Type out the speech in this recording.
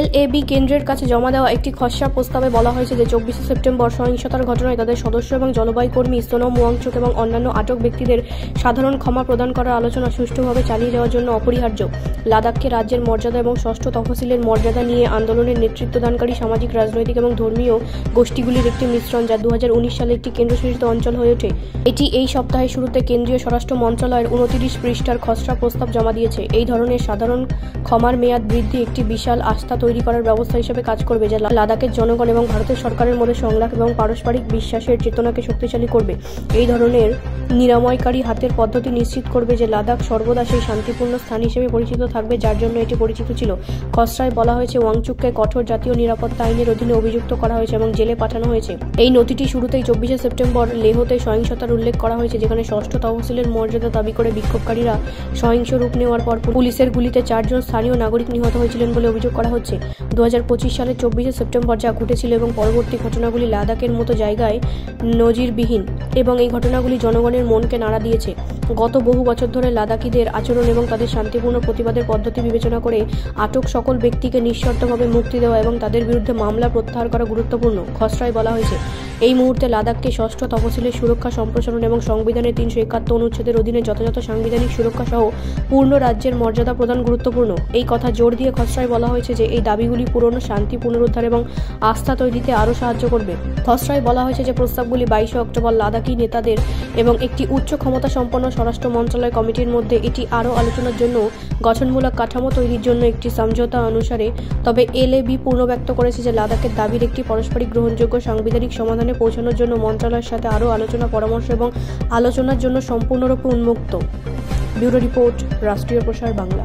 LAB কেন্দ্রের কাছে জমা দেওয়া একটি খসড়া প্রস্তাবে বলা হয়েছে যে 24শে সেপ্টেম্বর সহিংসতার ঘটনায় তাদের সদস্য এবং জলবায়ু কর্মী সোনম ওয়াংচুক এবং অন্যান্য আটক ব্যক্তিদের সাধারণ ক্ষমা প্রদান করার আলোচনা সুষ্ঠুভাবে চালিয়ে যাওয়ার জন্য অপরিহার্য। লাদাখকে রাজ্যের মর্যাদা এবং ষষ্ঠ তফসিলের মর্যাদা নিয়ে আন্দোলনের নেতৃত্বদানকারী সামাজিক, রাজনৈতিক এবং ধর্মীয় গোষ্ঠীগুলির একটি মিশ্রণ, যা 2019 সালে একটি কেন্দ্রশাসিত অঞ্চল হয়ে ওঠে। এটি এই সপ্তাহের শুরুতে কেন্দ্রীয় স্বরাষ্ট্র মন্ত্রণালয়ের 29 পৃষ্ঠার খসড়া প্রস্তাব জমা দিয়েছে। এই ধরনের সাধারণ ক্ষমার মেয়াদ বৃদ্ধি একটি বিশাল আস্থা তৈরি করার ব্যবস্থা হিসেবে কাজ করবে, যা লাদাখের জনগণ এবং ভারতের সরকারের মধ্যে সংলাপ এবং পারস্পরিক বিশ্বাসের চেতনাকে শক্তিশালী করবে। এই ধরনের নিরাময়কারী হাতের পদ্ধতি নিশ্চিত করবে যে লাদাখ সর্বদা সেই শান্তিপূর্ণ স্থান হিসেবে পরিচিত থাকবে যার জন্য এটি পরিচিত ছিল। খসড়ায় বলা হয়েছে, ওয়াংচুককে কঠোর জাতীয় নিরাপত্তা আইনের অধীনে অভিযুক্ত করা হয়েছে এবং জেলে পাঠানো হয়েছে। এই নথিটি শুরুতেই 24শে সেপ্টেম্বর লেহতে সহিংসতার উল্লেখ করা হয়েছে, যেখানে ষষ্ঠ তহসিলের মর্যাদা দাবি করে বিক্ষোভকারীরা সহিংস রূপ নেওয়ার পর পুলিশের গুলিতে 4 জন স্থানীয় নাগরিক নিহত হয়েছিলেন বলে অভিযোগ করা হচ্ছে। 2025 সালের 24শে সেপ্টেম্বর যা ঘটেছিল এবং পরবর্তী ঘটনাগুলি লাদাখের মতো জায়গায় নজিরবিহীন, এবং এই ঘটনাগুলি জনগণের মনকে নাড়া দিয়েছে। গত বহু বছর ধরে লাদাখিদের আচরণ এবং তাদের শান্তিপূর্ণ প্রতিবাদের পদ্ধতি বিবেচনা করে আটক সকল ব্যক্তিকে নিঃশর্তভাবে মুক্তি দেওয়া এবং তাদের বিরুদ্ধে মামলা প্রত্যাহার করা গুরুত্বপূর্ণ। খসড়ায় বলা হয়েছে, এই মুহূর্তে লাদাখকে ষষ্ঠ তফসিলের সুরক্ষা সম্প্রসারণ এবং সংবিধানের 371 অনুচ্ছেদের অধীনে যথাযথ সাংবিধানিক সুরক্ষা সহ পূর্ণ রাজ্যের মর্যাদা প্রদান গুরুত্বপূর্ণ। এই কথা জোর দিয়ে খসড়ায় বলা হয়েছে যে এই দাবিগুলি পুরনো শান্তি পুনরুদ্ধার এবং আস্থা তৈরিতে আরও সাহায্য করবে। খসড়ায় বলা হয়েছে যে প্রস্তাবগুলি 22শে অক্টোবর লাদাখি নেতাদের এবং একটি উচ্চ ক্ষমতা সম্পন্ন স্বরাষ্ট্র মন্ত্রণালয় কমিটির মধ্যে এটি আরও আলোচনার জন্য গঠনমূলক কাঠামো তৈরির জন্য একটি সমঝোতা অনুসারে। তবে LAB ব্যক্ত করেছে যে লাদাখের দাবির একটি পারস্পরিক গ্রহণযোগ্য সাংবিধানিক সমাধানে পৌঁছানোর জন্য মন্ত্রণালয়ের সাথে আরও আলোচনা, পরামর্শ এবং আলোচনার জন্য সম্পূর্ণরূপে উন্মুক্ত। ব্যুরো রিপোর্ট, রাষ্ট্রীয় প্রসার বাংলা।